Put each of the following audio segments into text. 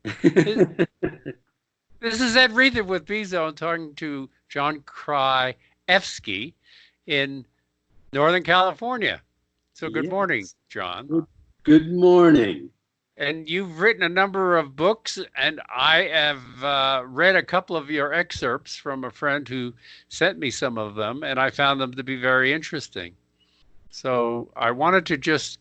This this is Ed Reether with B-Zone talking to John Krajewski in Northern California. So good morning, Yes. John. Good morning. And you've written a number of books, and I have read a couple of your excerpts from a friend who sent me some of them, and I found them to be very interesting. So I wanted to just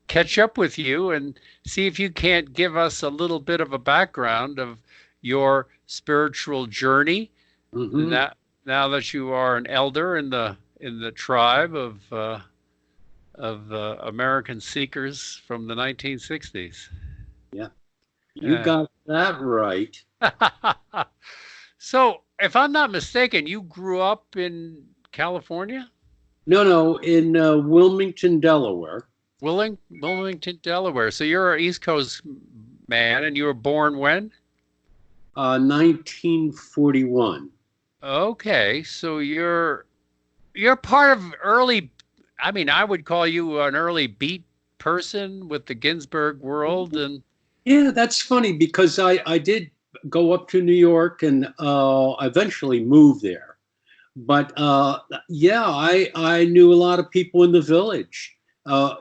catch up with you and see if you can't give us a little bit of a background of your spiritual journey. Hmm. Now that you are an elder in the tribe of American seekers from the 1960s. Yeah, you Yeah. got that right. So, if I'm not mistaken, you grew up in California, No, no, in Wilmington, Delaware, Wilmington, Delaware. So you're an East Coast man, and you were born when? 1941. Okay, so you're part of early. I mean, I would call you an early beat person with the Ginsberg world, and Yeah, that's funny because I did go up to New York and eventually moved there. But yeah, I knew a lot of people in the village, uh,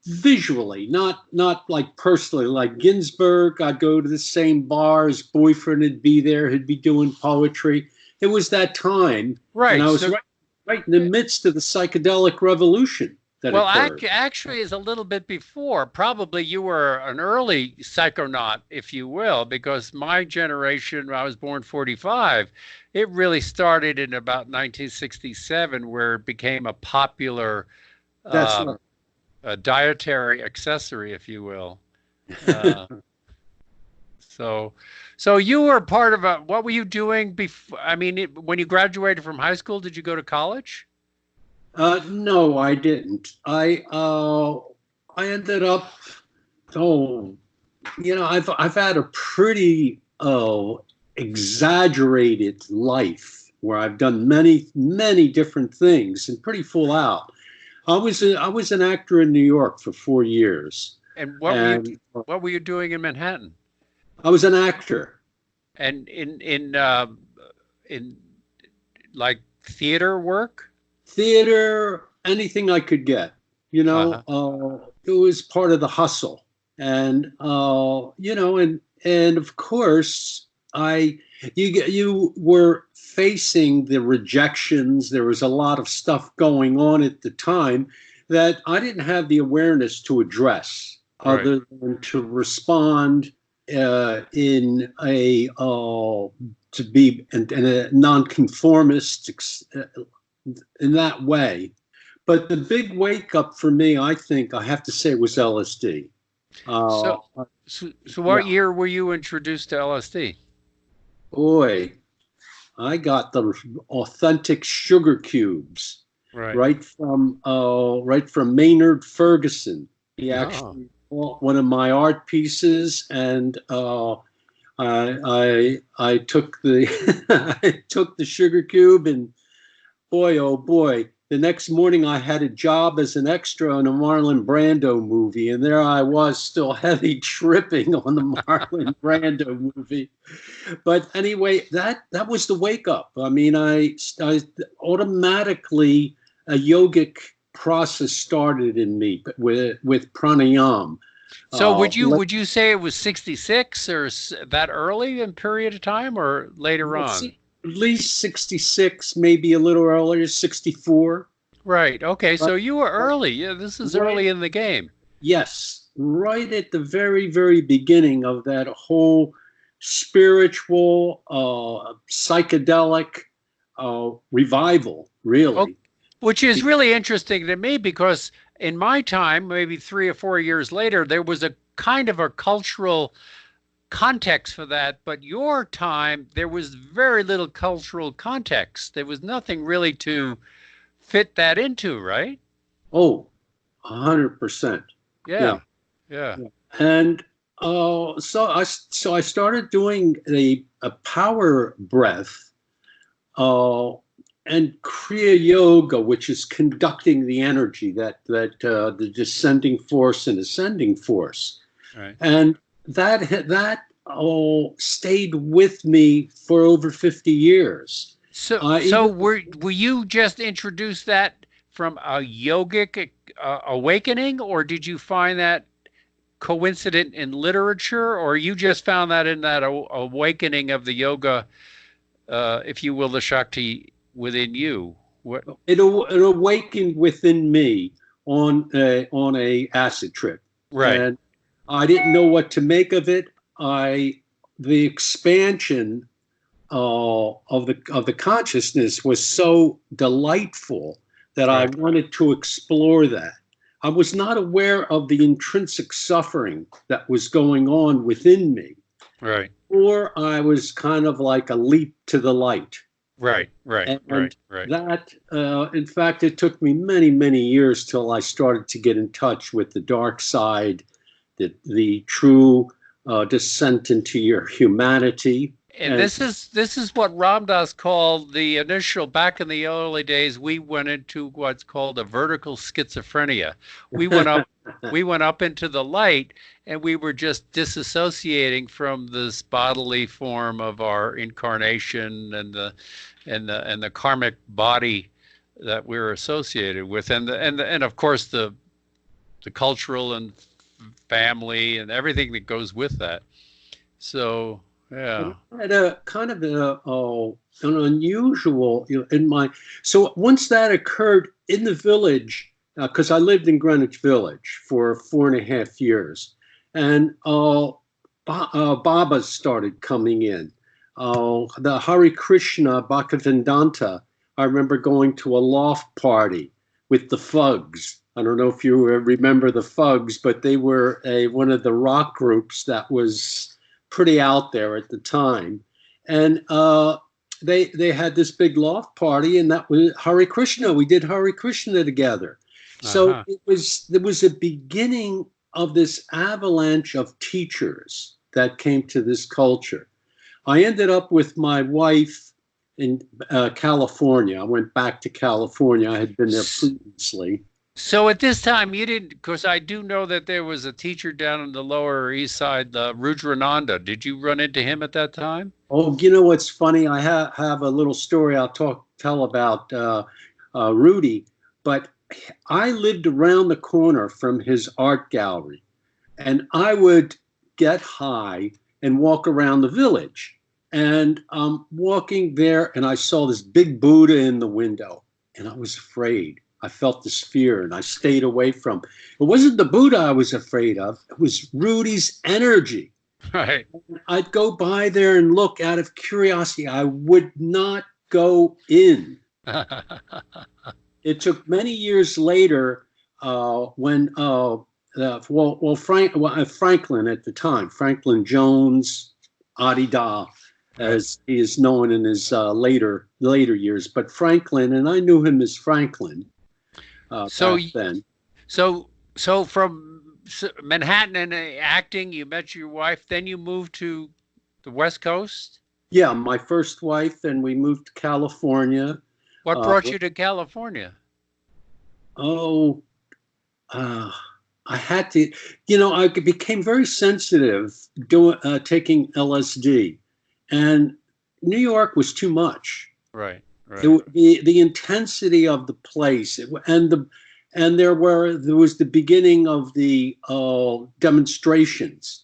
visually, not like personally. Like Ginsberg, I'd go to the same bar. His boyfriend would be there. He'd be doing poetry. It was that time, and right. I was So right in the midst of the psychedelic revolution that well, occurred. actually, is a little bit before. Probably you were an early psychonaut, if you will, because my generation, I was born 45, it really started in about 1967, where it became a popular That's right. um, a dietary accessory, if you will. Uh, so, so you were part of a, what were you doing before? I mean, when you graduated from high school, did you go to college? No, I didn't. I ended up. Oh, I've had a pretty exaggerated life where I've done many different things and pretty full out. I was an actor in New York for 4 years, And and what were you doing in Manhattan? I was an actor, And in like theater work? theater, anything I could get. Uh-huh. It was part of the hustle, and and of course, I you were facing the rejections. There was a lot of stuff going on at the time that I didn't have the awareness to address, Right. other than to respond in a to be in a nonconformist in that way. But the big wake up for me, I think I have to say, was LSD. So Uh, so what yeah, year were you introduced to LSD? boy, I got the authentic sugar cubes Right. right from Maynard Ferguson. He Oh. actually bought one of my art pieces, and I took the I took the sugar cube, and boy, oh boy, the next morning I had a job as an extra in a Marlon Brando movie, and there I was, still heavy tripping on the Marlon Brando movie. But anyway, that was the wake up. I mean, I automatically a yogic process started in me with pranayam. So Let, would you say it was 66 or that early in period of time or later let's on? see, at least 66, maybe a little earlier, 64. Right. Okay. Right, So you were early. Yeah, this is right. early in the game. Yes, right at the very beginning of that whole spiritual, psychedelic revival, Oh, really. which is really interesting to me because in my time, maybe 3 or 4 years later, there was a kind of a cultural context for that. But your time, there was very little cultural context. There was nothing really to fit that into, right? Oh, 100%. Yeah. Yeah. Yeah. Yeah. And so I started doing a power breath uh, and Kriya Yoga, which is conducting the energy, that the descending force and ascending force. Right. And that stayed with me for over 50 years. So were you just introduced that from a yogic awakening, or did you find that coincident in literature, or you just found that in that awakening of the yoga, if you will, the Shakti within you? What? It awakened within me on a acid trip, Right, and I didn't know what to make of it. The expansion of the consciousness was so delightful that I right, wanted to explore that. I was not aware of the intrinsic suffering that was going on within me, right, or I was kind of like a leap to the light. right, right, right, And right. that, in fact, it took me many, many years till I started to get in touch with the dark side, the true descent into your humanity. And And this is what Ram Dass called the initial, back in the early days, we went into what's called a vertical schizophrenia. We went up we went up into the light, and we were just disassociating from this bodily form of our incarnation and the karmic body that we're associated with, and of course the cultural and family and everything that goes with that. So but yeah. I had a kind of an unusual, in my. So once that occurred in the village, because I lived in Greenwich Village for 4.5 years, and Babas started coming in. The Hare Krishna Bhaktivedanta. I remember going to a loft party with the Fugs. I don't know if you remember the Fugs, but they were one of the rock groups that was pretty out there at the time. And they had this big loft party, and that was Hare Krishna. We did Hare Krishna together. So Uh-huh. there was a beginning of this avalanche of teachers that came to this culture. I ended up with my wife in California. I went back to California. I had been there previously. So at this time, you didn't, because I do know that there was a teacher down in the Lower East Side, Rudrananda. Did you run into him at that time? Oh, you know what's funny? I have a little story I'll tell about Rudy, but I lived around the corner from his art gallery, and I would get high and walk around the village. And I'm walking there, and I saw this big Buddha in the window, and I was afraid. I felt this fear, and I stayed away from. It wasn't the Buddha I was afraid of. It was Rudy's energy. Right. I'd go by there and look out of curiosity. I would not go in. It took many years later when Franklin at the time, Franklin Jones, Adida, Right. as he is known in his later years, but Franklin, and I knew him as Franklin So, back then. so from Manhattan and acting, you met your wife, then you moved to the West Coast. Yeah, my first wife, and we moved to California. What Uh, brought you to California? oh, uh, I had to, I became very sensitive taking LSD, and New York was too much. Right, right, The intensity of the place, and there was the beginning of the demonstrations,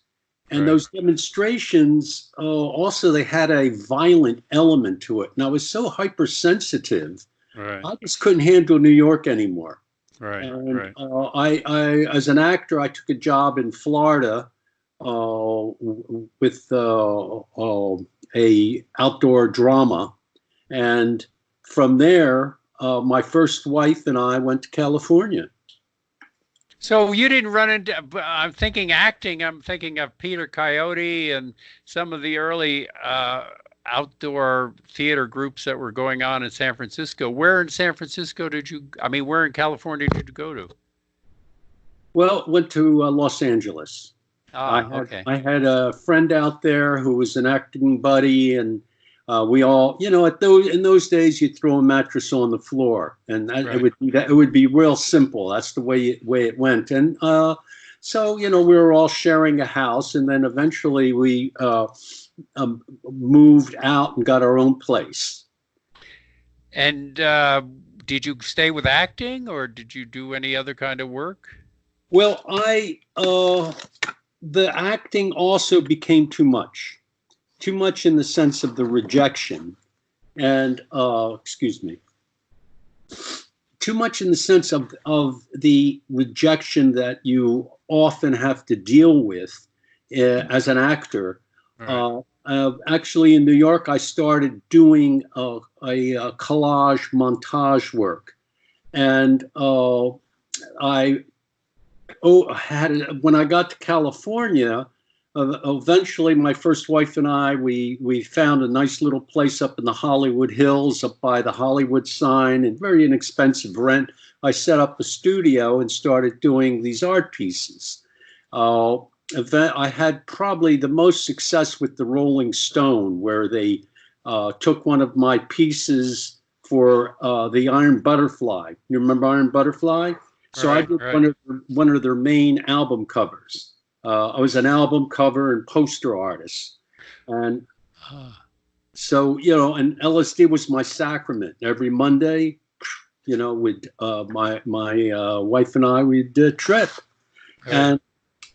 and right, those demonstrations also they had a violent element to it, and I was so hypersensitive, right, I just couldn't handle New York anymore. right, And right. I, as an actor, I took a job in Florida with a outdoor drama, and from there, my first wife and I went to California. So you didn't run into, I'm thinking acting, I'm thinking of Peter Coyote and some of the early outdoor theater groups that were going on in San Francisco. Where in San Francisco where in California did you go to? Well, went to Los Angeles. I Ah, had okay. I had a friend out there who was an acting buddy, and we all, in those days, you'd throw a mattress on the floor, and Right. it would be real simple. That's the way it went, and So, we were all sharing a house, and then eventually we moved out and got our own place. And did you stay with acting, or did you do any other kind of work? Well, the acting also became too much in the sense of the rejection, and excuse me, too much in the sense of the rejection that you often have to deal with as an actor. Right. Actually, in New York, I started doing a collage montage work, and I when I got to California. Eventually, my first wife and I, we found a nice little place up in the Hollywood Hills, up by the Hollywood sign, and very inexpensive rent. I set up a studio and started doing these art pieces. I had probably the most success with the Rolling Stone, where they took one of my pieces for the Iron Butterfly. You remember Iron Butterfly? So I Right. did Right. one of their main album covers. I was an album cover and poster artist. And Ah, so, and LSD was my sacrament. Every Monday, with my wife and I, we'd trip. right.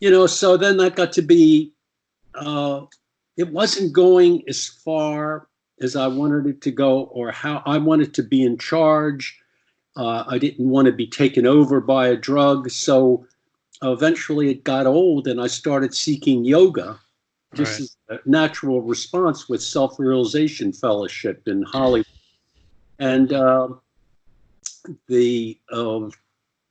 And, so then that got to be, it wasn't going as far as I wanted it to go or how I wanted to be in charge. I didn't want to be taken over by a drug. So eventually it got old and I started seeking yoga just Right. as a natural response with self-realization fellowship in Hollywood. And the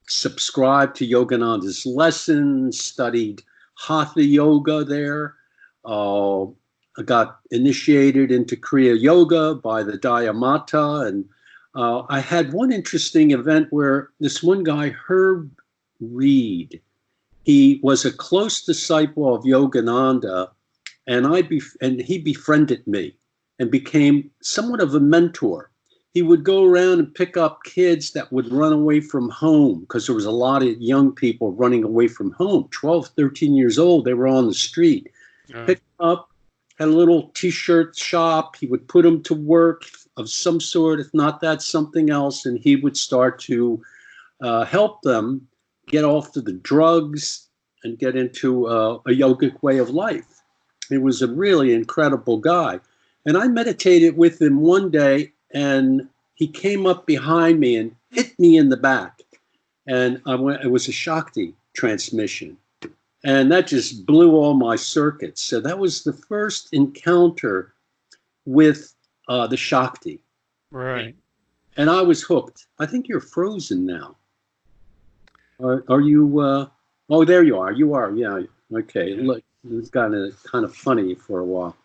subscribed to Yogananda's lessons, studied Hatha yoga there. I got initiated into Kriya Yoga by the Dhyamata. And I had one interesting event where this one guy, Herb Reed, he was a close disciple of Yogananda, and he befriended me and became somewhat of a mentor. He would go around and pick up kids that would run away from home because there was a lot of young people running away from home, 12, 13 years old. They were on the street. Uh, Picked them up, had a little t-shirt shop. He would put them to work of some sort, if not that, something else, and he would start to help them get off of the drugs and get into a yogic way of life. He was a really incredible guy. And I meditated with him one day, and he came up behind me and hit me in the back. And it was a Shakti transmission. And that just blew all my circuits. So that was the first encounter with the Shakti. right. And I was hooked. I think you're frozen now. Are you? Oh, there you are. You are. Yeah. Okay. Yeah. Look, it's gotten kind of funny for a while.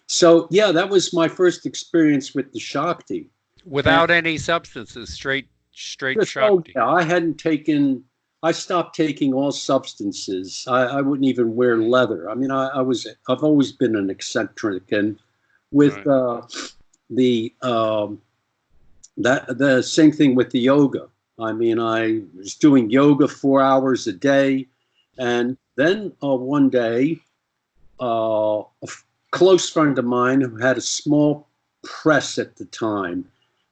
So yeah, that was my first experience with the Shakti. And Without any substances, straight just, oh Shakti. yeah, I stopped taking all substances. I wouldn't even wear leather. I mean, I've always been an eccentric, and with Right. the the same thing with the yoga. I mean, I was doing yoga 4 hours a day, and then one day, a close friend of mine who had a small press at the time.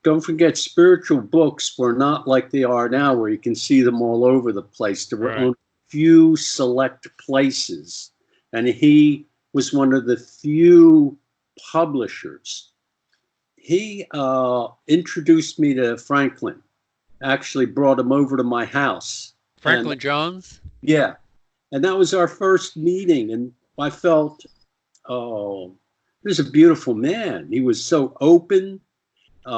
Don't forget, spiritual books were not like they are now, where you can see them all over the place. There were Right. only few select places, and he was one of the few publishers. He introduced me to Franklin, actually brought him over to my house. And Franklin Jones. yeah, and that was our first meeting. And I felt, oh, he was a beautiful man. He was so open. He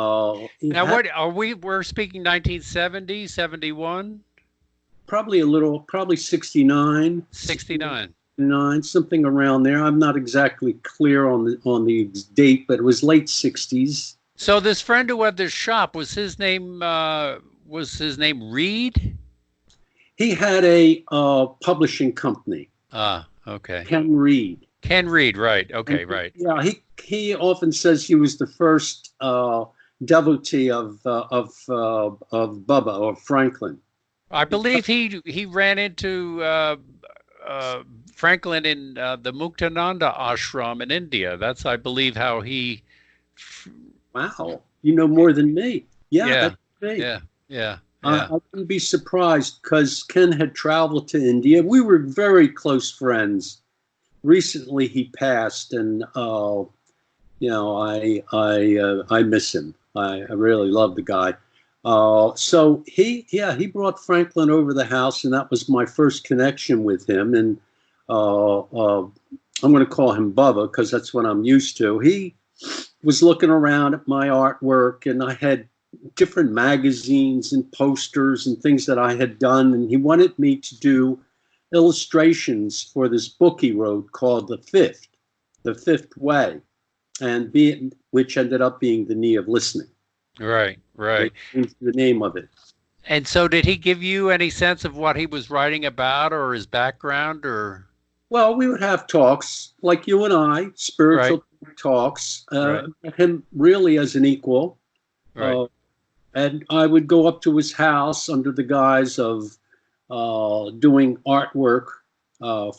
Now, had what are we? We're speaking 1970, 71, probably probably 69, 69. 69, something around there. I'm not exactly clear on the date, but it was late 60s. So this friend who had this shop was his name Reed? He had a publishing company, Ah, okay. Ken Reed. Ken Reed, right. And Okay, right. yeah, he often says he was the first devotee of Bubba or Franklin. I believe he ran into uh, Franklin in the Muktananda ashram in India. That's, I believe, how he. Wow, you know more than me. Yeah, Yeah, that's great. yeah, yeah, I yeah. wouldn't be surprised because Ken had traveled to India. We were very close friends. Recently, he passed, and I miss him. I really love the guy. So he brought Franklin over the house, and that was my first connection with him. And I'm going to call him Bubba because that's what I'm used to. He was looking around at my artwork, and I had different magazines and posters and things that I had done, and he wanted me to do illustrations for this book he wrote called The Fifth Way, which ended up being The Knee of Listening. Right, They right. changed the name of it. And so, did he give you any sense of what he was writing about, or his background, or? Well, we would have talks like you and I, Right, spiritual talks, right, him really as an equal. right. Uh, and I would go up to his house under the guise of doing artwork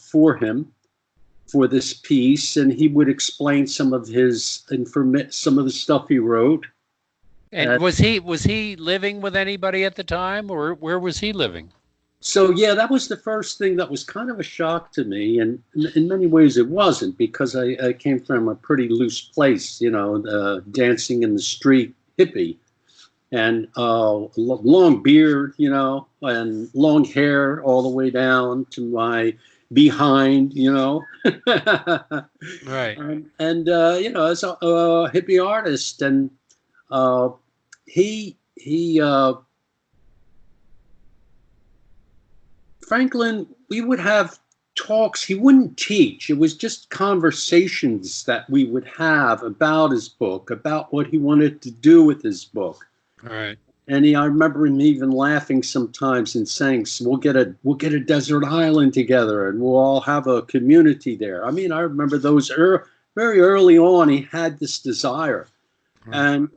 for him for this piece, and he would explain some of some of the stuff he wrote. And was he living with anybody at the time, or where was he living? So yeah, that was the first thing that was kind of a shock to me, and in many ways it wasn't because I came from a pretty loose place, dancing in the street hippie, and long beard, and long hair all the way down to my behind, Right. and as a hippie artist, and uh, he Franklin, we would have talks. He wouldn't teach. It was just conversations that we would have about his book, about what he wanted to do with his book. Right. And I remember him even laughing sometimes and saying, "We'll get a desert island together, and we'll all have a community there." I mean, I remember those very early on. He had this desire, and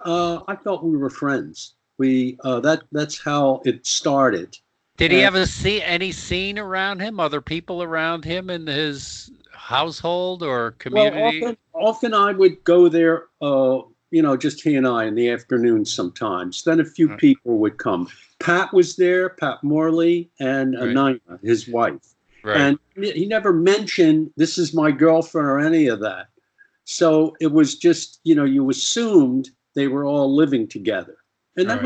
I felt we were friends. That's how it started. Did he And ever see any scene around him, other people around him in his household or well, community? often I would go there, just he and I in the afternoon sometimes. Then a few Right. people would come. Pat was there, Pat Morley, and Right. Nina, his wife. Right. And he never mentioned this is my girlfriend or any of that. So it was just, you assumed they were all living together. And Right.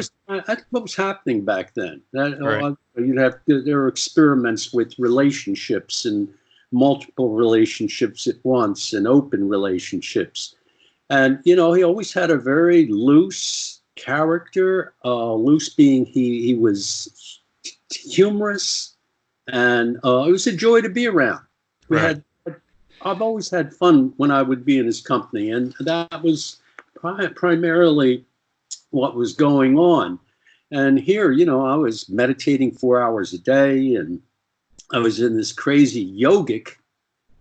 that's what was happening back then. Right. There were experiments with relationships and multiple relationships at once and open relationships. And, he always had a very loose character, loose being he was humorous, and it was a joy to be around. Right. I've always had fun when I would be in his company, and that was primarily what was going on. And here, I was meditating 4 hours a day, and I was in this crazy yogic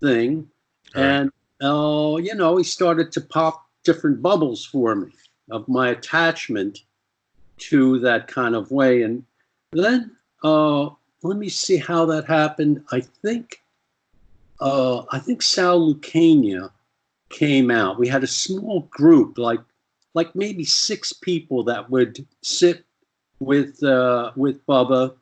thing, Right. and he started to pop different bubbles for me of my attachment to that kind of way. And then let me see how that happened. I think Sal Lucania came out. We had a small group, like maybe 6 people that would sit with Bubba,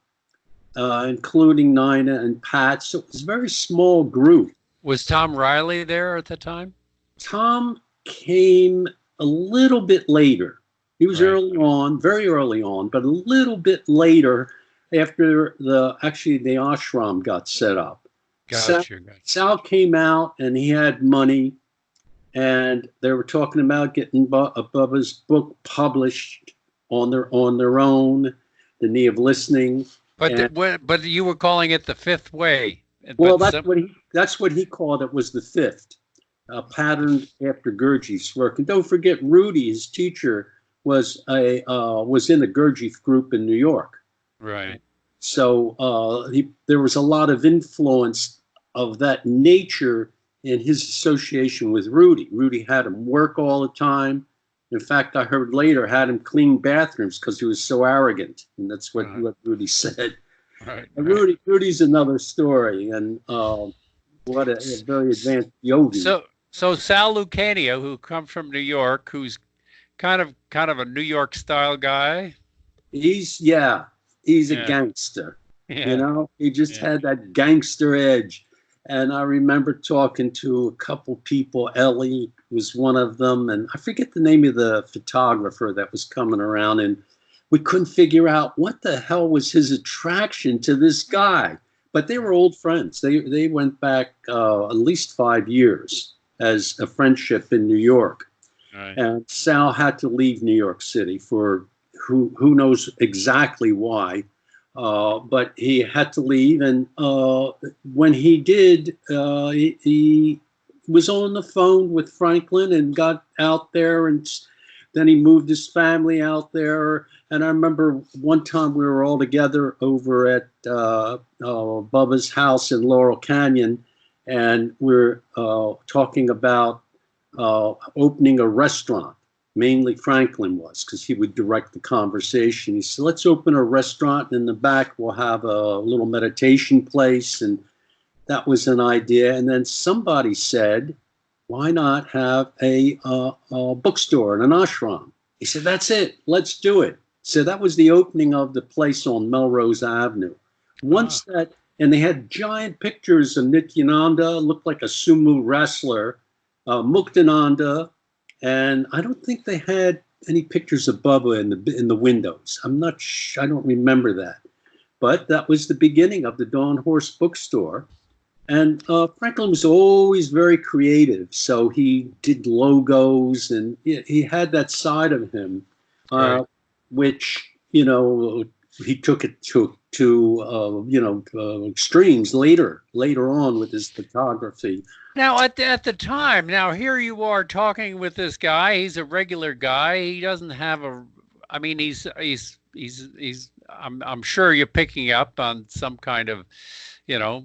including Nina and Pat. So it was a very small group. Was Tom Riley there at the time? Tom came a little bit later. He was Right. early on, very early on, but a little bit later after the ashram got set up. Sal, Gotcha. Gotcha. Sal came out and he had money, and they were talking about getting Bubba's book published on their own, The Knee of Listening. But And but you were calling it the fifth way. well, But some. that's what he called it, was the fifth, patterned after Gurdjieff's work. And don't forget, Rudy, his teacher, was in the Gurdjieff group in New York. Right. So there was a lot of influence of that nature in his association with Rudy. Rudy had him work all the time, In fact, I heard later had him clean bathrooms because he was so arrogant, and that's what Rudy said. Right. And Right. Rudy's another story, and what a very advanced yogi. So Sal Lucania, who comes from New York, who's kind of a New York style guy. He's a Yeah. gangster. You Yeah. know, he just Yeah. had that gangster edge. And I remember talking to a couple people. Ellie was one of them, and I forget the name of the photographer that was coming around, and we couldn't figure out what the hell was his attraction to this guy. But they were old friends. They went back at least 5 years as a friendship in New York. Right. And Sal had to leave New York City for who knows exactly why, but he had to leave. And when he did, he was on the phone with Franklin and got out there, and then he moved his family out there. And I remember one time we were all together over at Bubba's house in Laurel Canyon, and we're talking about opening a restaurant. Mainly Franklin was, because he would direct the conversation. He said, let's open a restaurant, and in the back we'll have a little meditation place. And that was an idea. And then somebody said, why not have a bookstore and an ashram? He said, that's it. Let's do it. So that was the opening of the place on Melrose Avenue. Once that, and they had giant pictures of Nityananda, looked like a sumo wrestler, Muktananda, and I don't think they had any pictures of Bubba in the windows. I'm not I don't remember that. But that was the beginning of the Dawn Horse bookstore. And Franklin was always very creative. So he did logos, and he had that side of him, Right. which, you know, he took it to extremes later on with his photography. Now at the time, now here you are talking with this guy. He's a regular guy. He doesn't have a. I mean, he's. I'm sure you're picking up on some kind of, you know,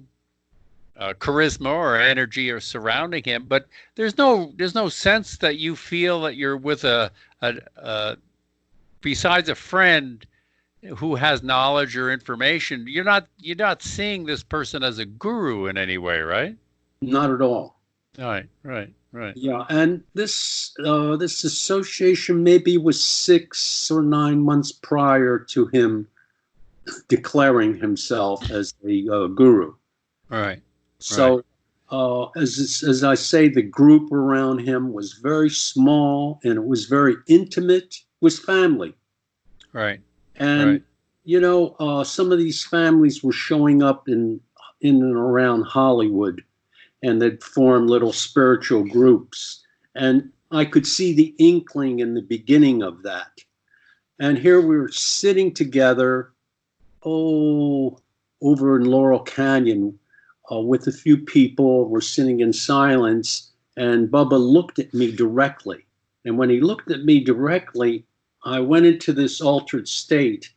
charisma or energy or surrounding him. But there's no sense that you feel that you're with a besides a friend who has knowledge or information. You're not seeing this person as a guru in any way, right? Not at all. Right, right, right. Yeah, and this association maybe was 6 or 9 months prior to him declaring himself as a guru. Right, So, as I say, the group around him was very small, and it was very intimate. It was family, right, and right, some of these families were showing up in and around Hollywood, and they'd form little spiritual groups. And I could see the inkling in the beginning of that. And here we were sitting together, over in Laurel Canyon, with a few people. We're sitting in silence, and Bubba looked at me directly. And when he looked at me directly, I went into this altered state,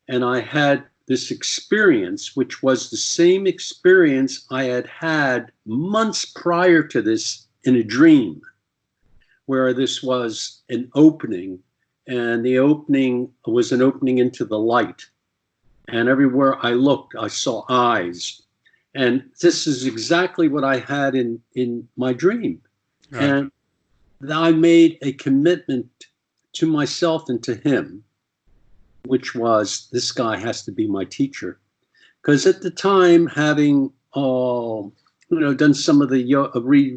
and I had this experience, which was the same experience I had had months prior to this in a dream, where this was an opening, and the opening was an opening into the light. And everywhere I looked, I saw eyes. And this is exactly what I had in my dream. right, And I made a commitment to myself and to him, which was, this guy has to be my teacher. Because at the time, having done some of the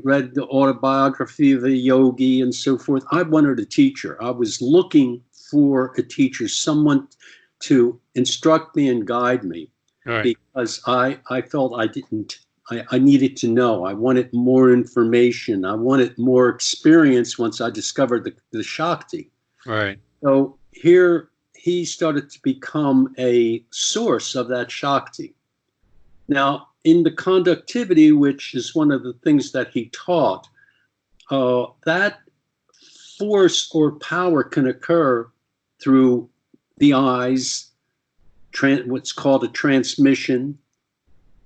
read the autobiography of a yogi and so forth, I wanted a teacher. I was looking for a teacher, someone to instruct me and guide me, right, because I felt I needed to know. I wanted more information. I wanted more experience once I discovered the Shakti. right, So here he started to become a source of that Shakti. Now, in the conductivity, which is one of the things that he taught, that force or power can occur through the eyes, what's called a transmission.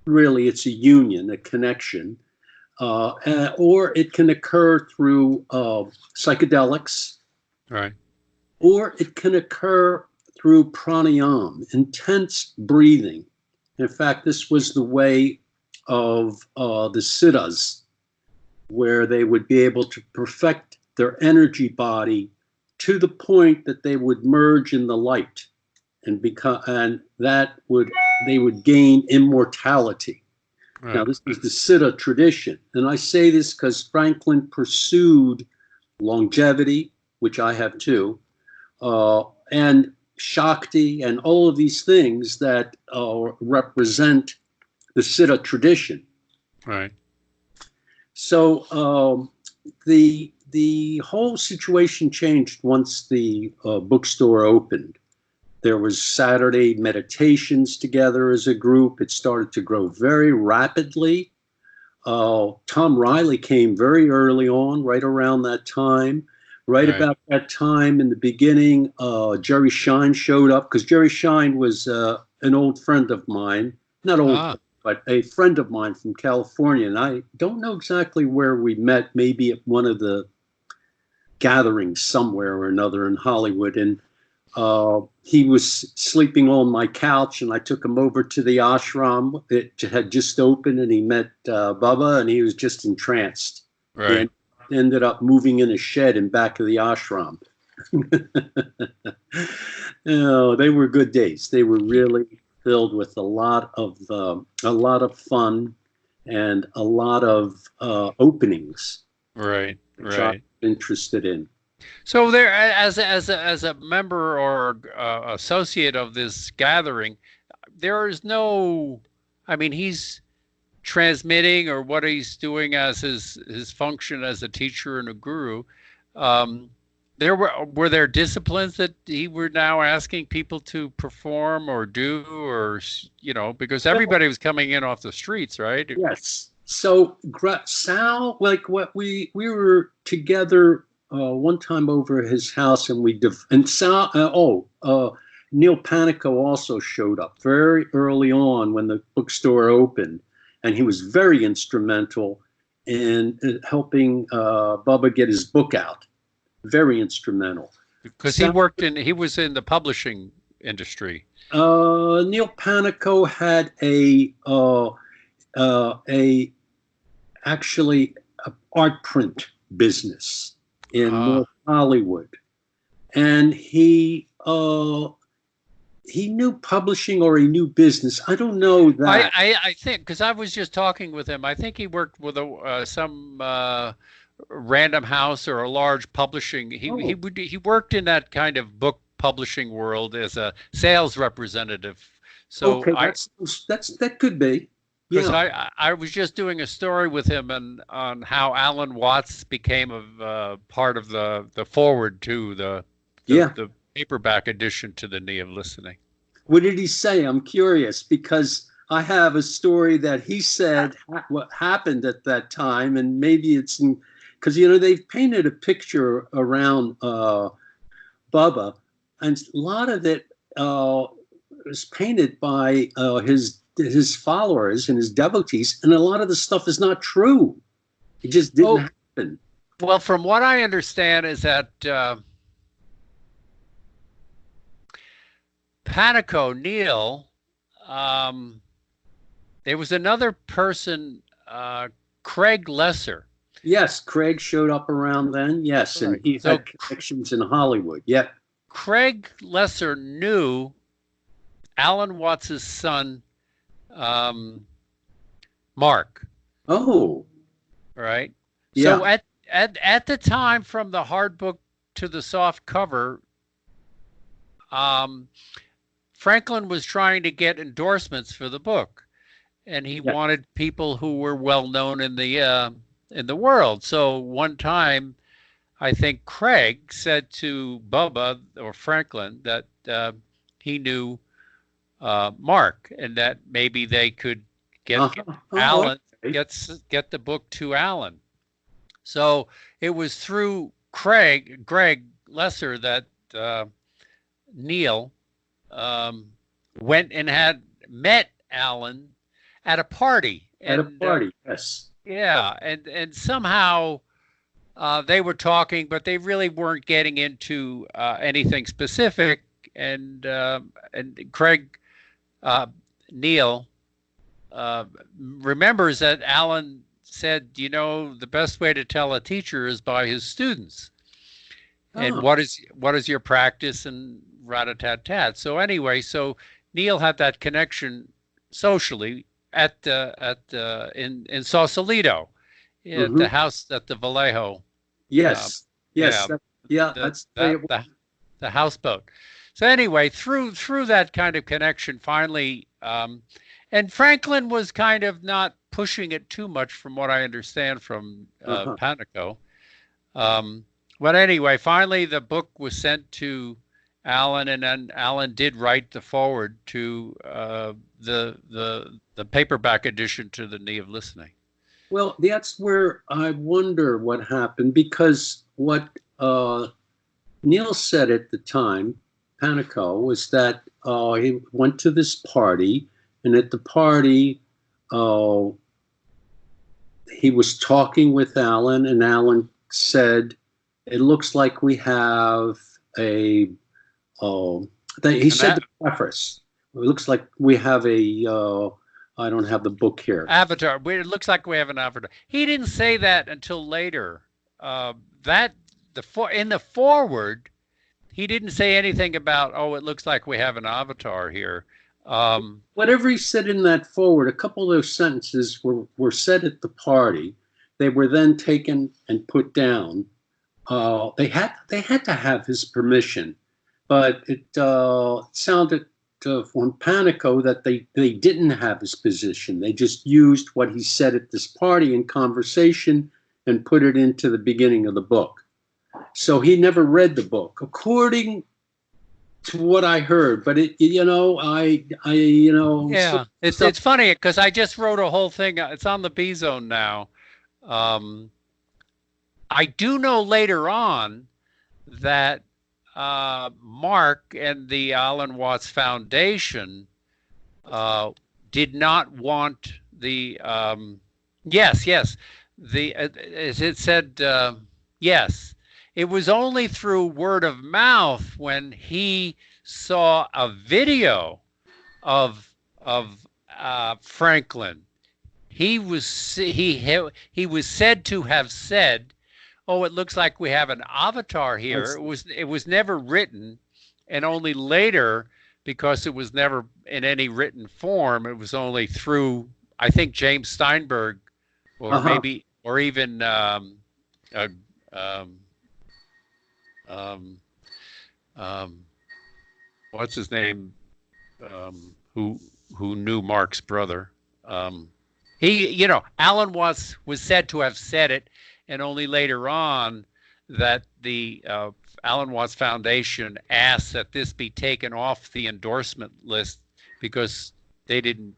Really, it's a union, a connection. Or it can occur through psychedelics, Right. or it can occur through pranayama, intense breathing. In fact, this was the way of the siddhas, where they would be able to perfect their energy body to the point that they would merge in the light and become, and that would, they would gain immortality. Now, Right. this is the Siddha tradition. And I say this because Franklin pursued longevity, which I have too, and Shakti, and all of these things that represent the Siddha tradition. Right. So the whole situation changed once the bookstore opened. There was Saturday meditations together as a group. It started to grow very rapidly. Tom Riley came very early on, right around that time. Right Right. about that time in the beginning, Jerry Shine showed up, because Jerry Shine was an old friend of mine, not old, Ah. but a friend of mine from California. And I don't know exactly where we met, maybe at one of the gatherings somewhere or another in Hollywood. And he was sleeping on my couch, and I took him over to the ashram. It had just opened, and he met Bubba, and he was just entranced. Right. And ended up moving in a shed in back of the ashram. Oh, they were good days. They were really filled with a lot of fun and a lot of openings, Right. which I'm Right. interested in. So there, as a member or associate of this gathering, there is no. I mean, he's transmitting or what he's doing as his function as a teacher and a guru. Um, there were there disciplines that he were now asking people to perform or do, or because everybody was coming in off the streets, right? Yes. So Sal, like what we were together one time over at his house, and and Sal. Neil Panico also showed up very early on when the bookstore opened, and he was very instrumental in helping Bubba get his book out. Very instrumental. Because Sal, he was in the publishing industry. Neil Panico had a actually a art print business in Ah. North Hollywood, and he knew publishing, or he knew business. I don't know that. I think because I was just talking with him. I think he worked with some random house or a large publishing. Oh, He worked in that kind of book publishing world as a sales representative. So okay, that could be. because Yeah, I was just doing a story with him and on how Alan Watts became a part of the forward to yeah. the paperback edition to the Knee of Listening. What did he say? I'm curious, because I have a story that he said what happened at that time, and maybe it's because they've painted a picture around Bubba, and a lot of it was painted by his followers and his devotees, and a lot of the stuff is not true. It just didn't Oh, happen. well, from what I understand is that Panico Neil, um, there was another person, Craig Lesser. Yes, Craig showed up around then. Yes, and Right. he So had connections in Hollywood. Yeah. Craig Lesser knew Alan Watts's son, um, Mark. Oh, Right. yeah. So at the time, from the hard book to the soft cover, um, Franklin was trying to get endorsements for the book, and he Yeah. wanted people who were well known in the world. So one time, I think Craig said to Bubba or Franklin that he knew Mark, and that maybe they could get Uh-huh. Oh, Alan okay. get the book to Alan. So it was through Greg Lesser, that Neil um, went and had met Alan at a party, At a and party. Yes. yeah, and somehow They were talking, but they really weren't getting into anything specific. And Craig uh, Neal remembers that Alan said, you know, the best way to tell a teacher is by his students. And Oh. what is your practice and rat-a-tat-tat. So anyway, so Neil had that connection socially in Sausalito at Hmm. the house at the Vallejo. Uh, Yes. Yes. yeah, Yeah. the That's the way that it was. the houseboat. So anyway, through that kind of connection, finally, and Franklin was kind of not pushing it too much, from what I understand from Uh-huh. Panico. Um, but anyway, finally the book was sent to Alan, and then Alan did write the forward to the paperback edition to the Knee of Listening. Well, that's where I wonder what happened because what Neil said at the time, Panico, was that he went to this party, and at the party, uh, he was talking with Alan, and Alan said, "It looks like we have a." Uh, he And said that the preface. It looks like we have a. I don't have the book here. Avatar, it looks like we have an Avatar. He didn't say that until later. That in the forward, he didn't say anything about, oh, it looks like we have an Avatar here. Whatever he said in that forward, a couple of those sentences were said at the party. They were then taken and put down. They had to have his permission, but it sounded from Panico that they didn't have his position. They just used what he said at this party in conversation and put it into the beginning of the book. So he never read the book, according to what I heard. But so, yeah, it's funny because I just wrote a whole thing. It's on the B Zone now. Um, I do know later on that Mark and the Alan Watts Foundation did not want the yes, the as it said, yes, it was only through word of mouth when he saw a video of Franklin. He was said to have said, oh, it looks like we have an avatar I here. It see. was it was never written, and only later, because it was never in any written form. It was only through, I think, James Steinberg, or Uh-huh. maybe, or even uh, um, um, um, what's his name, who knew Mark's brother. Alan was said to have said it, and only later on that the Alan Watts Foundation asked that this be taken off the endorsement list because they didn't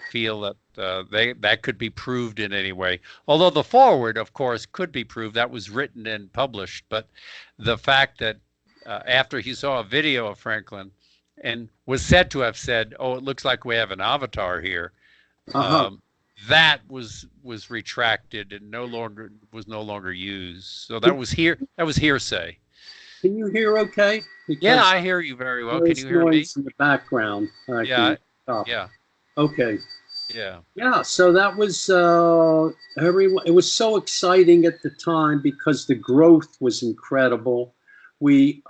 feel that that could be proved in any way. Although the forward, of course, could be proved. That was written and published. But the fact that after he saw a video of Franklin and was said to have said, "Oh, it looks like we have an avatar here," Uh-huh. um, that was retracted and no longer used. So Can, that was hearsay. can you hear okay? Yeah, Because I hear you very well. Can there's you hear me? noise in the background. I Yeah, can stop. yeah, Okay. yeah. Yeah, so that was everyone. It was so exciting at the time because the growth was incredible. We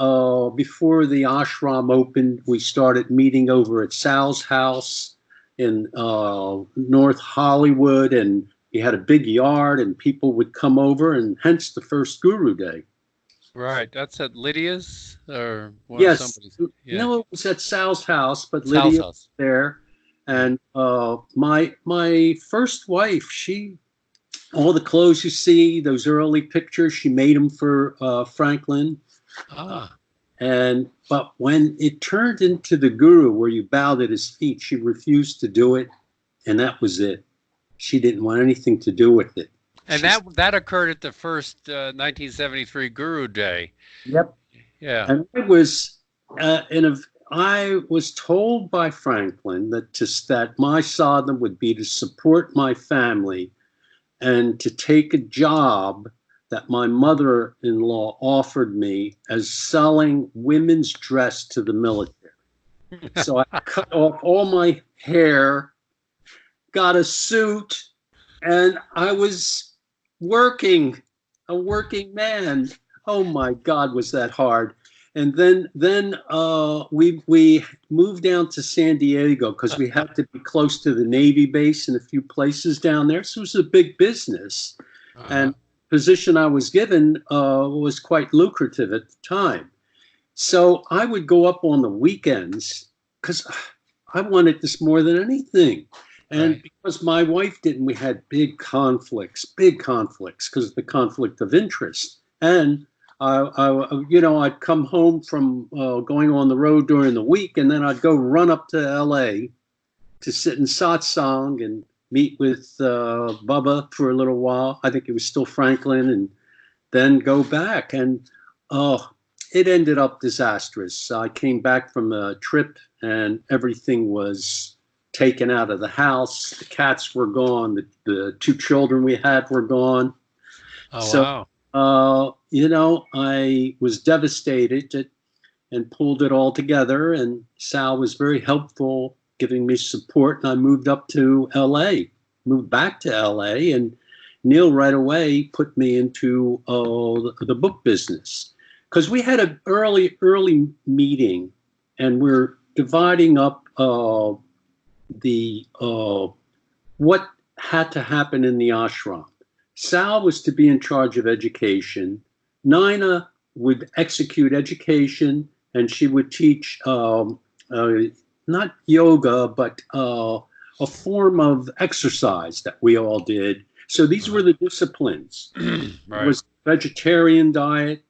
before the ashram opened, we started meeting over at Sal's house in North Hollywood, and he had a big yard, and people would come over, and hence the first Guru Day. Right. That's at Lydia's or one of Yes, somebody's. Yeah. no, it was at Sal's house, but Sal's Lydia house. was there, Yeah. and my first wife, she all the clothes you see, those early pictures, she made them for Franklin. Uh, Ah. but when it turned into the Guru, where you bowed at his feet, she refused to do it, and that was it. She didn't want anything to do with it. And She's that occurred at the first 1973 Guru Day. Yep. Yeah. And I was told by Franklin that my sadhana would be to support my family and to take a job that my mother-in-law offered me as selling women's dress to the military. So I cut off all my hair, got a suit, and I was working, a working man. Oh my God, was that hard? And then we moved down to San Diego because we had to be close to the Navy base and a few places down there. So it was a big business, and position I was given was quite lucrative at the time. So I would go up on the weekends because I wanted this more than anything. And because my wife didn't, we had big conflicts because of the conflict of interest. And I'd come home from going on the road during the week, and then I'd go run up to LA to sit in satsang and meet with Bubba for a little while. I think it was still Franklin, and then go back. And it ended up disastrous. I came back from a trip, and everything was taken out of the house. The cats were gone. The two children we had were gone. Wow. I was devastated and pulled it all together. And Sal was very helpful, giving me support. And I moved up to LA, moved back to LA. And Neil right away put me into the book business. Because we had an early meeting, and we're dividing up what had to happen in the ashram. Sal was to be in charge of education. Nina would execute education, and she would teach not yoga, but a form of exercise that we all did. So these were the disciplines. It was vegetarian diet.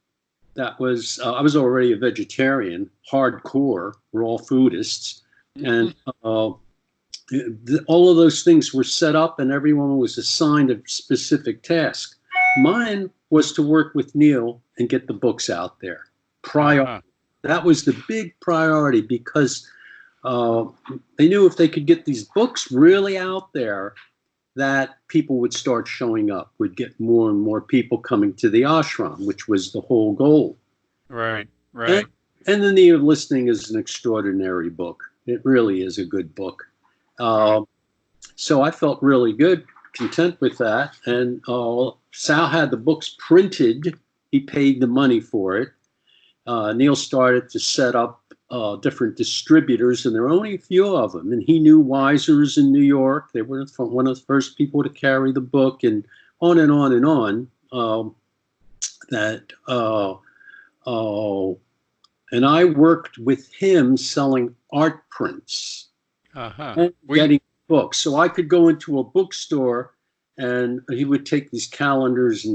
That was I was already a vegetarian, hardcore. We're all foodists, and all of those things were set up, and everyone was assigned a specific task. Mine was to work with Neil and get the books out there. That was the big priority, because they knew if they could get these books really out there, that people would start showing up, would get more and more people coming to the ashram, which was the whole goal. Right. And The Need of Listening is an extraordinary book. It really is a good book. So I felt really good, content with that. And Sal had the books printed. He paid the money for it. Neil started to set up different distributors, and there were only a few of them. And he knew Wiser's in New York. They were one of the first people to carry the book, and on and on and on. And I worked with him selling art prints and getting books. So I could go into a bookstore, and he would take these calendars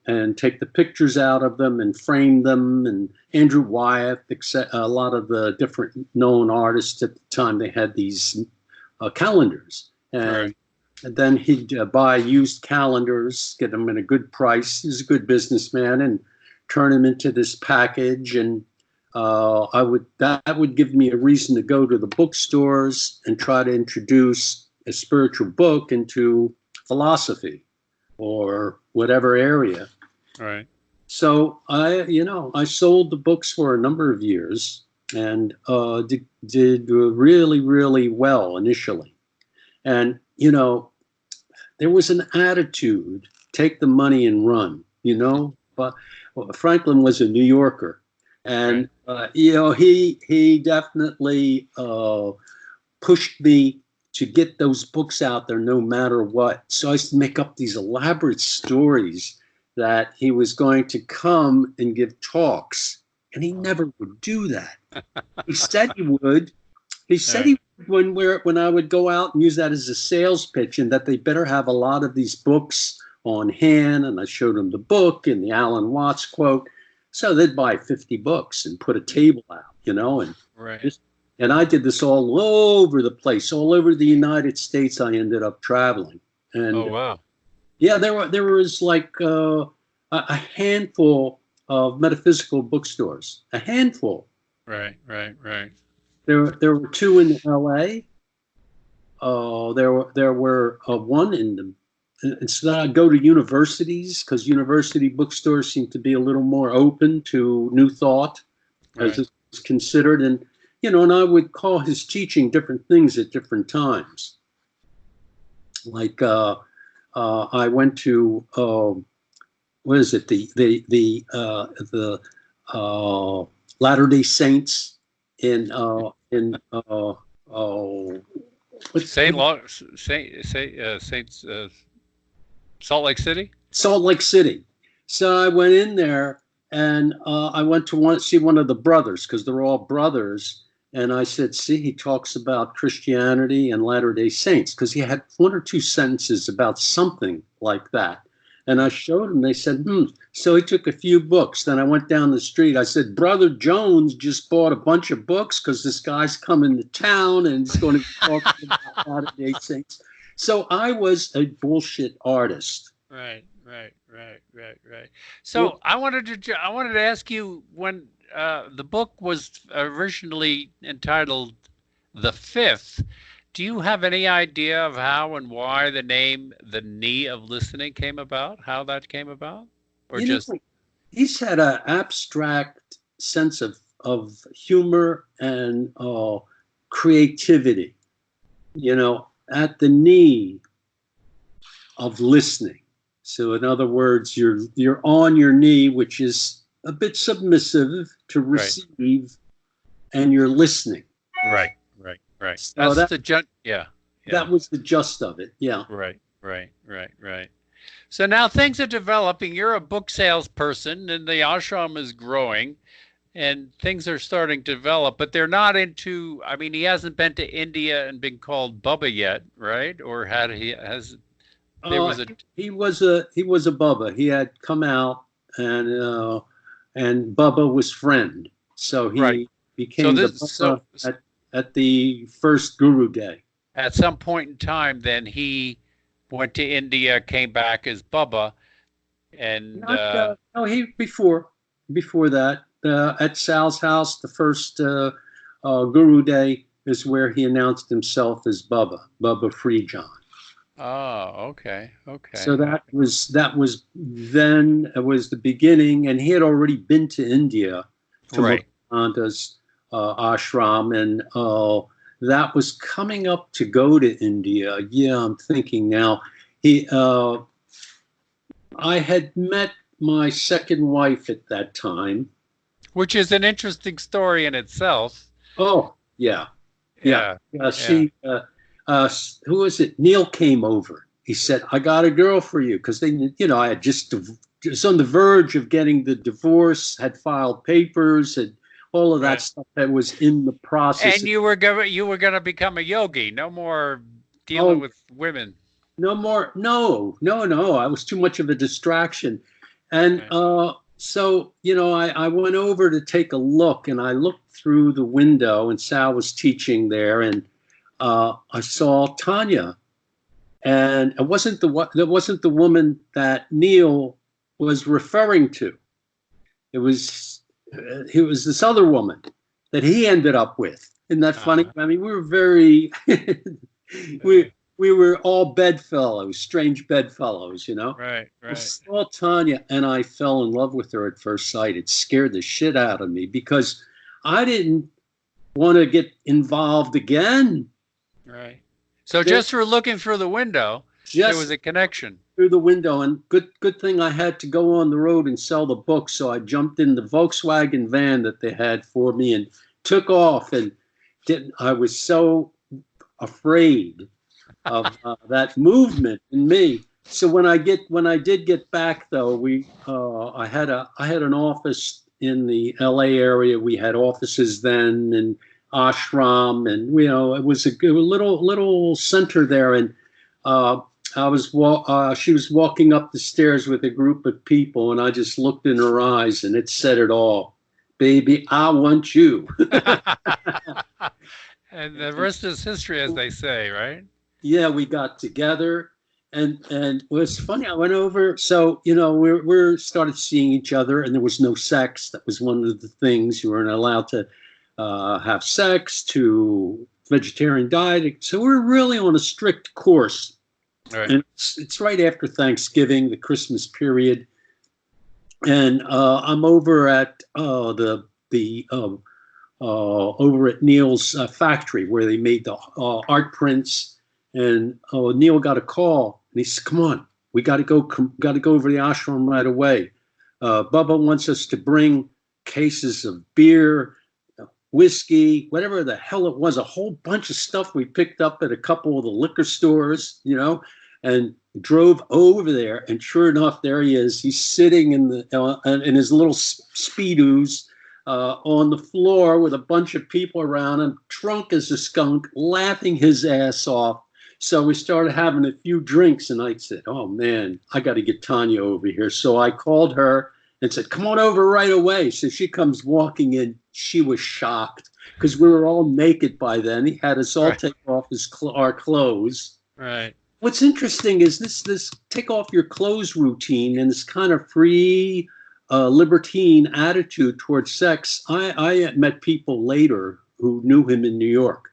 and take the pictures out of them and frame them. And Andrew Wyeth, a lot of the different known artists at the time, they had these calendars. And then he'd buy used calendars, get them at a good price. He was a good businessman, and turn them into this package. And that would give me a reason to go to the bookstores and try to introduce a spiritual book into philosophy or whatever area. Right. So I sold the books for a number of years, and did really, really well initially. And there was an attitude: take the money and run. But Franklin was a New Yorker, and he definitely pushed me to get those books out there no matter what. So I used to make up these elaborate stories that he was going to come and give talks, and he never would do that. He said he would. He said he would when I would go out and use that as a sales pitch, and that they better have a lot of these books on hand. And I showed him the book and the Alan Watts quote. So they'd buy 50 books and put a table out, and I did this all over the place, all over the United States. I ended up traveling. And yeah, there was like a handful of metaphysical bookstores, a handful. Right. There were two in L.A. There were one in and so then I'd go to universities because university bookstores seem to be a little more open to new thought as Right. it's considered. And, and I would call his teaching different things at different times. Like I went to, what is it? The Latter-day Saints in Saint Law, Saints, Salt Lake City. Salt Lake City. So I went in there and I went to see one of the brothers because they're all brothers. And I said, see, he talks about Christianity and Latter-day Saints because he had one or two sentences about something like that. And I showed them. They said, So he took a few books. Then I went down the street. I said, Brother Jones just bought a bunch of books because this guy's coming to town and he's going to be talking about Latter-day Saints. So I was a bullshit artist. Right. So I wanted to ask you when the book was originally entitled "The Fifth." Do you have any idea of how and why the name "The Knee of Listening" came about? How that came about, or he's had an abstract sense of humor and creativity. At the knee of listening. So in other words, you're on your knee, which is a bit submissive to receive, and you're listening. Right. So That's the yeah. That was the gist of it. Yeah. Right. So now things are developing. You're a book salesperson, and the ashram is growing, and things are starting to develop. But they're not into. I mean, he hasn't been to India and been called Bubba yet, right? Or has? There was a. He was a Bubba. He had come out, and Bubba was friend. So he became the Bubba at the first Guru Day. At some point in time, then he went to India, came back as Bubba, and before that at Sal's house, the first Guru Day is where he announced himself as Bubba Freejohn. Oh, okay. So that was then it was the beginning, and he had already been to India to Muktananda's ashram, and that was coming up to go to India. Yeah, I'm thinking now. I had met my second wife at that time, which is an interesting story in itself. Oh, yeah. She, who was it? Neil came over. He said, I got a girl for you. Because I had just was on the verge of getting the divorce, had filed papers, and all of that stuff that was in the process. And you were going to become a yogi. No more dealing with women. No more. No. I was too much of a distraction. And so, I went over to take a look, and I looked through the window, and Sal was teaching there, and I saw Tanya. And it wasn't the woman that Neil was referring to. It was this other woman that he ended up with. Isn't that funny? I mean, we were very we were all bedfellows, strange bedfellows, Right. I saw Tanya, and I fell in love with her at first sight. It scared the shit out of me because I didn't want to get involved again. Right. So just through looking through the window, there was a connection. Through the window, and good thing I had to go on the road and sell the book, so I jumped in the Volkswagen van that they had for me and took off. And I was so afraid of that movement in me. So when I did get back, though, I had an office in the L.A. area. We had offices then, and ashram, and it was a little center there, and she was walking up the stairs with a group of people, and I just looked in her eyes, and it said it all. Baby, I want you. And the rest is history, as they say, right? Yeah, we got together, and it was funny. I went over, so we started seeing each other, and there was no sex. That was one of the things. You weren't allowed to have sex, to vegetarian diet. So we're really on a strict course. Right. And it's right after Thanksgiving, the Christmas period, and I'm over at the over at Neil's factory where they made the art prints. And Neil got a call, and he said, "Come on, we got to go. Got to go over the ashram right away. Bubba wants us to bring cases of beer, whiskey, whatever the hell it was, a whole bunch of stuff we picked up at a couple of the liquor stores, and drove over there. And sure enough, there he is. He's sitting in his little speedos on the floor with a bunch of people around him, drunk as a skunk, laughing his ass off. So we started having a few drinks, and I said, "Oh man, I got to get Tanya over here." So I called her and said, "Come on over right away." So she comes walking in. She was shocked because we were all naked by then. He had us all take off our clothes. Right. What's interesting is this take off your clothes routine and this kind of free, libertine attitude towards sex. I met people later who knew him in New York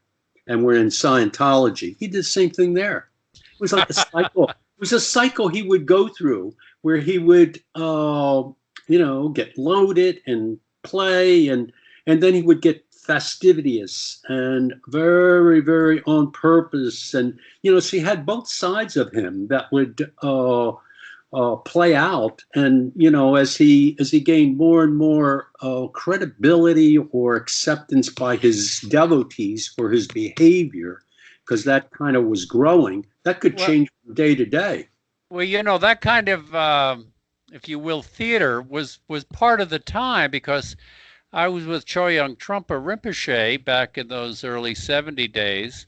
and were in Scientology. He did the same thing there. It was like a cycle. It was a cycle he would go through where he would, get loaded and play, and then he would get fastidious and very, very on purpose. And, so he had both sides of him that would play out. And, as he gained more and more credibility or acceptance by his devotees for his behavior, because that kind of was growing, that could change from day to day. Well, that kind of, if you will, theater was part of the time, because I was with Chogyam Trungpa Rinpoche back in those early 70 days,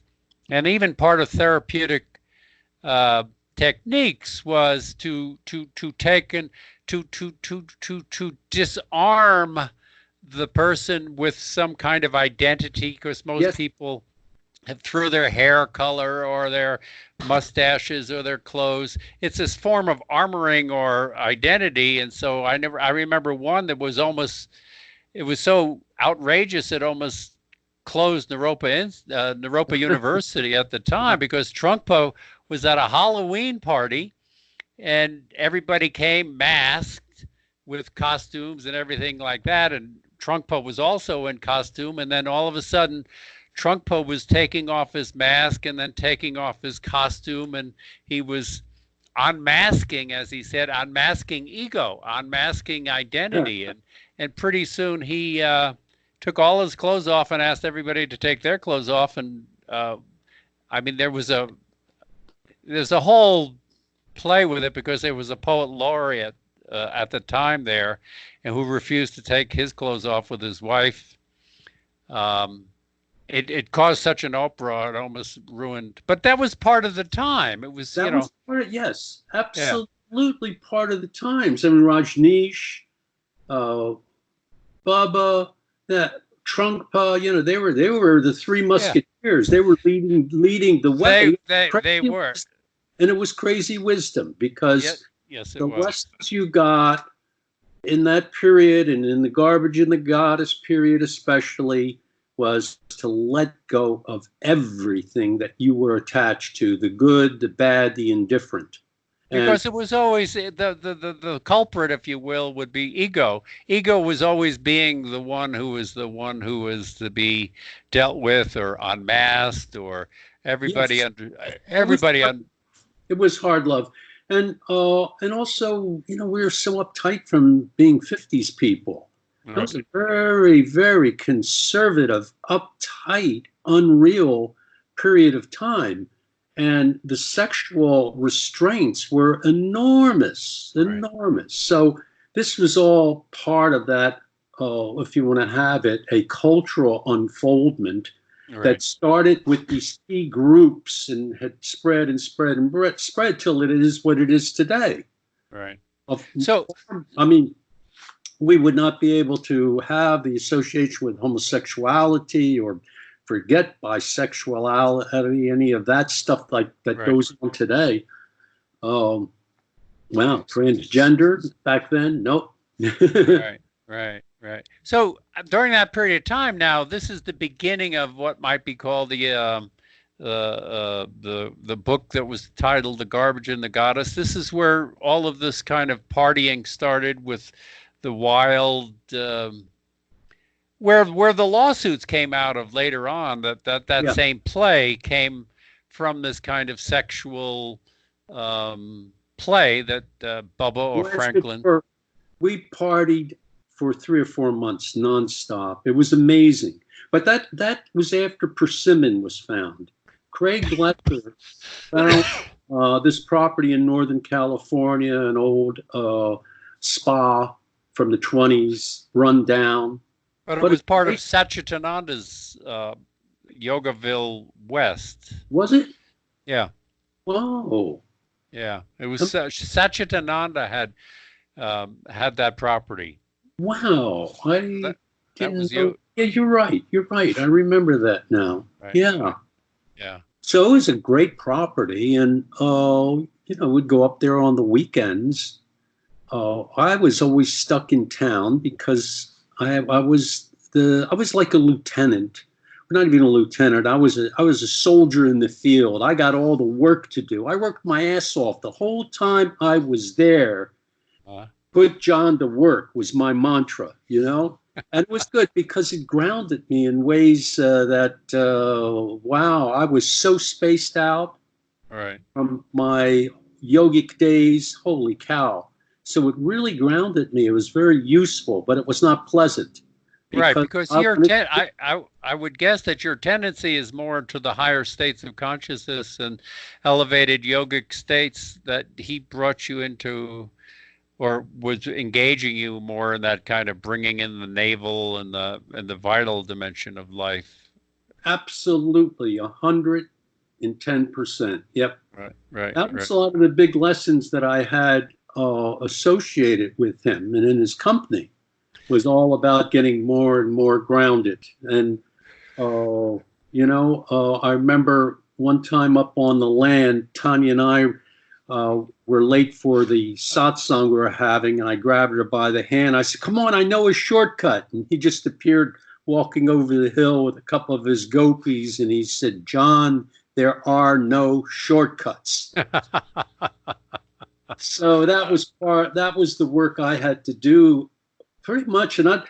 and even part of therapeutic techniques was to take and to disarm the person with some kind of identity, because most people have, through their hair color or their mustaches or their clothes, it's this form of armoring or identity. And so I remember one that was almost, it was so outrageous it almost closed Naropa University at the time, because Trungpa was at a Halloween party and everybody came masked with costumes and everything like that, and Trungpa was also in costume, and then all of a sudden Trungpa was taking off his mask and then taking off his costume, and he was unmasking, as he said, unmasking ego, unmasking identity. And pretty soon he took all his clothes off and asked everybody to take their clothes off. And there's a whole play with it, because there was a poet laureate at the time there, and who refused to take his clothes off with his wife. It caused such an uproar, it almost ruined. But that was part of the time. It was, yes, absolutely part of the times. I mean, Rajneesh, Bubba, that Trungpa, they were the three musketeers. They were leading the way. They were, and it was crazy wisdom, because the lessons you got in that period, and in the Garbage and the Goddess period especially, was to let go of everything that you were attached to, the good, the bad, the indifferent. Because it was always the culprit, if you will, would be ego. Ego was always being the one who was to be dealt with or unmasked, or everybody It was hard love. And also, we were so uptight from being 50s people. It was a very, very conservative, uptight, unreal period of time. And the sexual restraints were enormous. So this was all part of that, if you want to have it, a cultural unfoldment that started with these key groups and had spread till it is what it is today. Right. So, I mean, we would not be able to have the association with homosexuality or forget bisexuality, any of that stuff like that goes on today. Wow, transgender back then, nope. Right. So during that period of time, now this is the beginning of what might be called the the book that was titled "The Garbage and the Goddess." This is where all of this kind of partying started with the wild, where the lawsuits came out of later on. That Yeah. same play came from this kind of sexual play that Bubba or Franklin. We partied for 3 or 4 months nonstop. It was amazing. But that was after persimmon was found. Craig Letcher found this property in Northern California, an old spa from the 20s, run down. But it was part of Satchitananda's Yogaville West. Was it? Yeah. Whoa. Yeah. It was Satchitananda had that property. Wow. I that was know. Yeah, you're right. You're right. I remember that now. Right. Yeah. Yeah. So it was a great property, and we'd go up there on the weekends. I was always stuck in town because I was like a lieutenant. Not even a lieutenant. I was a soldier in the field. I got all the work to do. I worked my ass off the whole time I was there. Put John to work was my mantra, and it was good because it grounded me in ways that, wow, I was so spaced out from my yogic days. Holy cow. So it really grounded me. It was very useful, but it was not pleasant. Because I would guess that your tendency is more to the higher states of consciousness and elevated yogic states that he brought you into, or was engaging you more in that kind of bringing in the navel and the vital dimension of life. Absolutely, 110%. Yep. Right. That was a lot of the big lessons that I had associated with him and in his company. Was all about getting more and more grounded. And, I remember one time up on the land, Tanya and I were late for the satsang we were having, and I grabbed her by the hand. I said, "Come on, I know a shortcut." And he just appeared walking over the hill with a couple of his gopis, and he said, "John, there are no shortcuts." So that was the work I had to do. Pretty much, and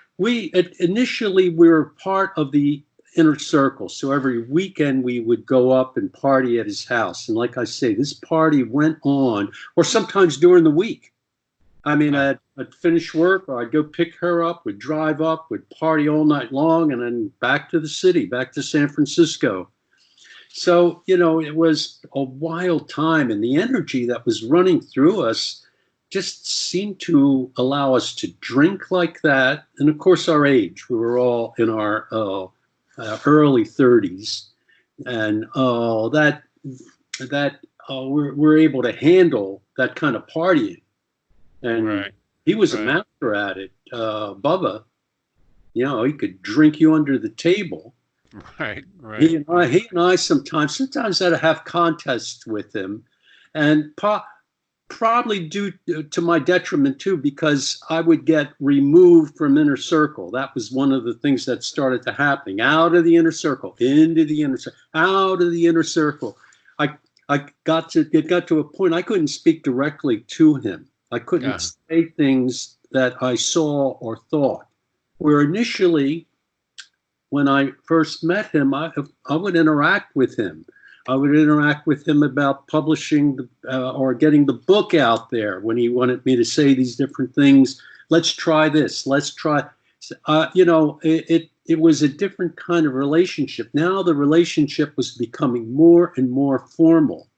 initially we were part of the inner circle. So every weekend we would go up and party at his house. And like I say, this party went on, or sometimes during the week. I mean, I'd finish work, or I'd go pick her up, we'd drive up, we'd party all night long, and then back to the city, back to San Francisco. So, it was a wild time, and the energy that was running through us just seemed to allow us to drink like that. And of course, our age, we were all in our early 30s, and we're able to handle that kind of partying. And he was a master at it. Bubba, he could drink you under the table. Right. He and I sometimes I'd have contests with him, and probably due to my detriment too, because I would get removed from inner circle. That was one of the things that started to happen. Out of the inner circle, into the inner circle, out of the inner circle. It got to a point I couldn't speak directly to him. I couldn't say things that I saw or thought. Where initially, when I first met him, I would interact with him. I would interact with him about publishing or getting the book out there when he wanted me to say these different things. Let's try this. Let's try. It was a different kind of relationship. Now the relationship was becoming more and more formal.